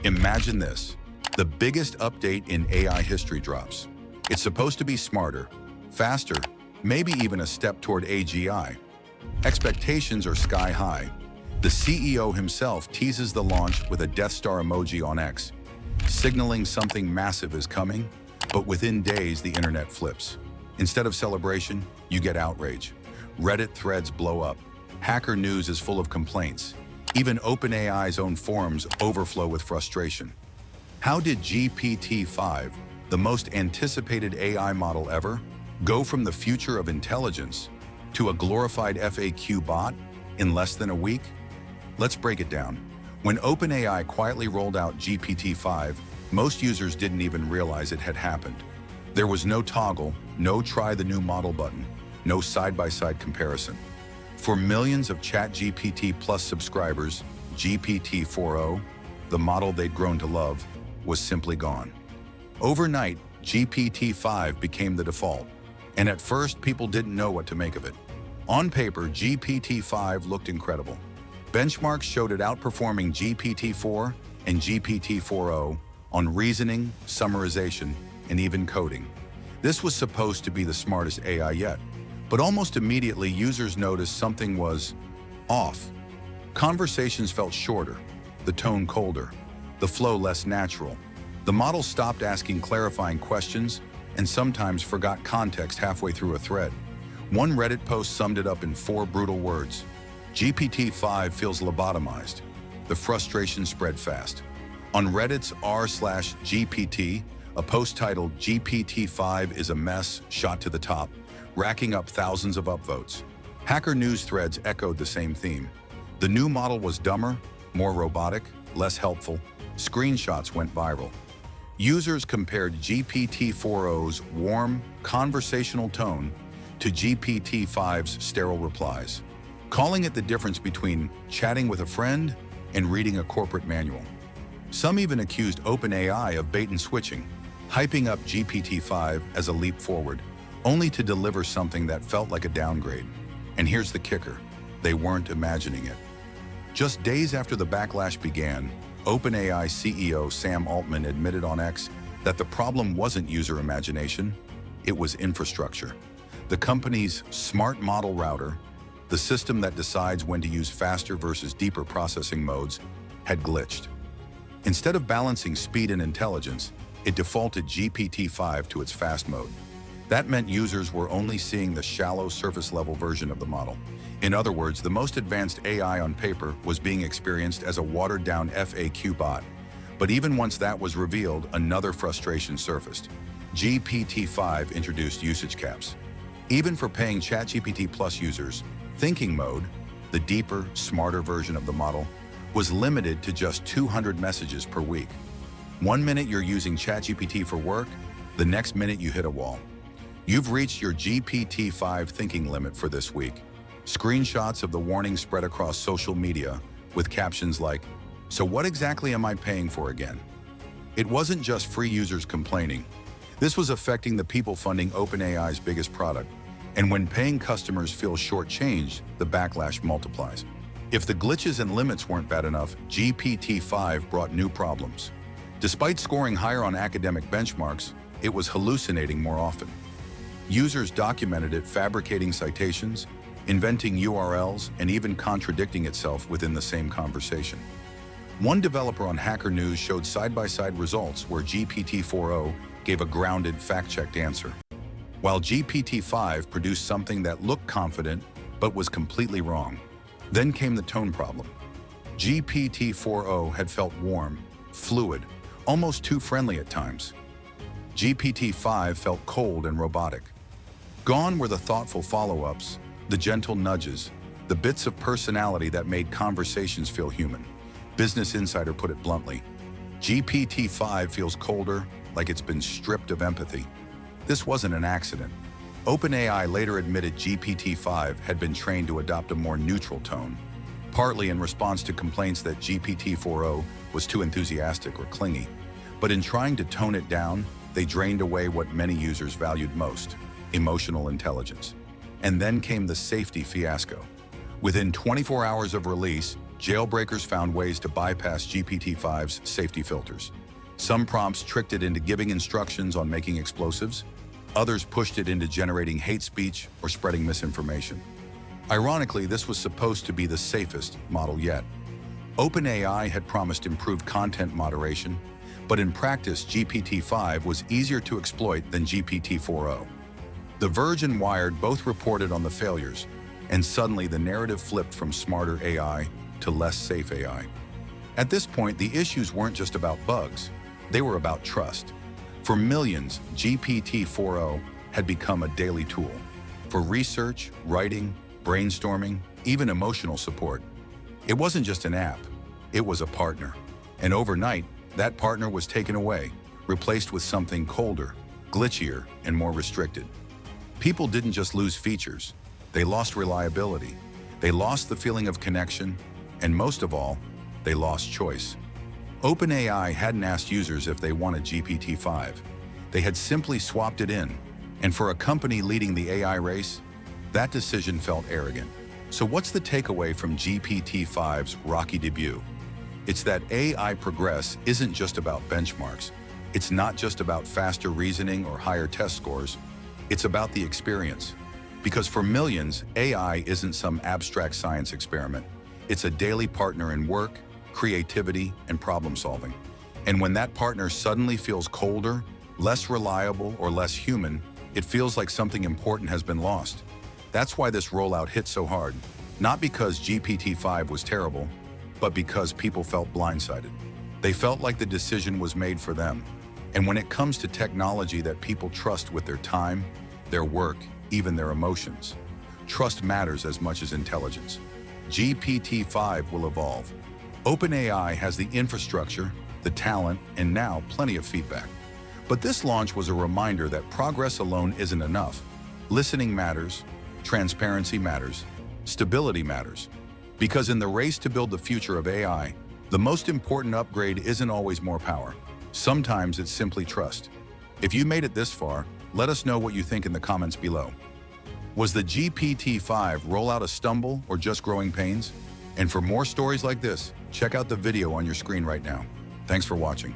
Imagine this. The biggest update in AI history drops. It's supposed to be smarter, faster, maybe even a step toward AGI. Expectations are sky high. The CEO himself teases the launch with a Death Star emoji on X, signaling something massive is coming, but within days the internet flips. Instead of celebration, you get outrage. Reddit threads blow up. Hacker News is full of complaints. Even OpenAI's own forums overflow with frustration. How did GPT-5, the most anticipated AI model ever, go from the future of intelligence to a glorified FAQ bot in less than a week? Let's break it down. When OpenAI quietly rolled out GPT-5, most users didn't even realize it had happened. There was no toggle, no try the new model button, no side-by-side comparison. For millions of ChatGPT Plus subscribers, GPT-4o, the model they'd grown to love, was simply gone. Overnight, GPT-5 became the default, and at first people didn't know what to make of it. On paper, GPT-5 looked incredible. Benchmarks showed it outperforming GPT-4 and GPT-4o on reasoning, summarization, and even coding. This was supposed to be the smartest AI yet, but almost immediately users noticed something was off. Conversations felt shorter, the tone colder, the flow less natural. The model stopped asking clarifying questions and sometimes forgot context halfway through a thread. One Reddit post summed it up in 4 brutal words: GPT-5 feels lobotomized. The frustration spread fast. On Reddit's r/GPT, a post titled GPT-5 is a mess shot to the top, racking up thousands of upvotes. Hacker News threads echoed the same theme. The new model was dumber, more robotic, less helpful. Screenshots went viral. Users compared GPT-4o's warm, conversational tone to GPT-5's sterile replies, calling it the difference between chatting with a friend and reading a corporate manual. Some even accused OpenAI of bait and switching, hyping up GPT-5 as a leap forward, only to deliver something that felt like a downgrade. And here's the kicker: they weren't imagining it. Just days after the backlash began, OpenAI CEO Sam Altman admitted on X that the problem wasn't user imagination, it was infrastructure. The company's smart model router, the system that decides when to use faster versus deeper processing modes, had glitched. Instead of balancing speed and intelligence, it defaulted GPT-5 to its fast mode. That meant users were only seeing the shallow surface-level version of the model. In other words, the most advanced AI on paper was being experienced as a watered-down FAQ bot. But even once that was revealed, another frustration surfaced. GPT-5 introduced usage caps. Even for paying ChatGPT Plus users, Thinking Mode, the deeper, smarter version of the model, was limited to just 200 messages per week. One minute you're using ChatGPT for work, the next minute you hit a wall. You've reached your GPT-5 thinking limit for this week. Screenshots of the warning spread across social media with captions like, "So what exactly am I paying for again?" It wasn't just free users complaining. This was affecting the people funding OpenAI's biggest product. And when paying customers feel shortchanged, the backlash multiplies. If the glitches and limits weren't bad enough, GPT-5 brought new problems. Despite scoring higher on academic benchmarks, it was hallucinating more often. Users documented it fabricating citations, inventing URLs, and even contradicting itself within the same conversation. One developer on Hacker News showed side-by-side results where GPT-4o gave a grounded, fact-checked answer, while GPT-5 produced something that looked confident but was completely wrong. Then came the tone problem. GPT-4o had felt warm, fluid, almost too friendly at times. GPT-5 felt cold and robotic. Gone were the thoughtful follow-ups, the gentle nudges, the bits of personality that made conversations feel human. Business Insider put it bluntly, GPT-5 feels colder, like it's been stripped of empathy. This wasn't an accident. OpenAI later admitted GPT-5 had been trained to adopt a more neutral tone, partly in response to complaints that GPT-4o was too enthusiastic or clingy. But in trying to tone it down, they drained away what many users valued most: emotional intelligence. And then came the safety fiasco. Within 24 hours of release, jailbreakers found ways to bypass GPT-5's safety filters. Some prompts tricked it into giving instructions on making explosives. Others pushed it into generating hate speech or spreading misinformation. Ironically, this was supposed to be the safest model yet. OpenAI had promised improved content moderation, but in practice, GPT-5 was easier to exploit than GPT-4o. The Verge and Wired both reported on the failures, and suddenly the narrative flipped from smarter AI to less safe AI. At this point, the issues weren't just about bugs, they were about trust. For millions, GPT-4o had become a daily tool for research, writing, brainstorming, even emotional support. It wasn't just an app, it was a partner. And overnight, that partner was taken away, replaced with something colder, glitchier, and more restricted. People didn't just lose features, they lost reliability, they lost the feeling of connection, and most of all, they lost choice. OpenAI hadn't asked users if they wanted GPT-5. They had simply swapped it in, and for a company leading the AI race, that decision felt arrogant. So what's the takeaway from GPT-5's rocky debut? It's that AI progress isn't just about benchmarks. It's not just about faster reasoning or higher test scores. It's about the experience. Because for millions, AI isn't some abstract science experiment. It's a daily partner in work, creativity, and problem solving. And when that partner suddenly feels colder, less reliable, or less human, it feels like something important has been lost. That's why this rollout hit so hard. Not because GPT-5 was terrible, but because people felt blindsided. They felt like the decision was made for them. And when it comes to technology that people trust with their time, their work, even their emotions, trust matters as much as intelligence. GPT-5 will evolve. OpenAI has the infrastructure, the talent, and now plenty of feedback. But this launch was a reminder that progress alone isn't enough. Listening matters, transparency matters, stability matters. Because in the race to build the future of AI, the most important upgrade isn't always more power. Sometimes it's simply trust. If you made it this far, let us know what you think in the comments below. Was the GPT-5 rollout a stumble or just growing pains? And for more stories like this, check out the video on your screen right now. Thanks for watching.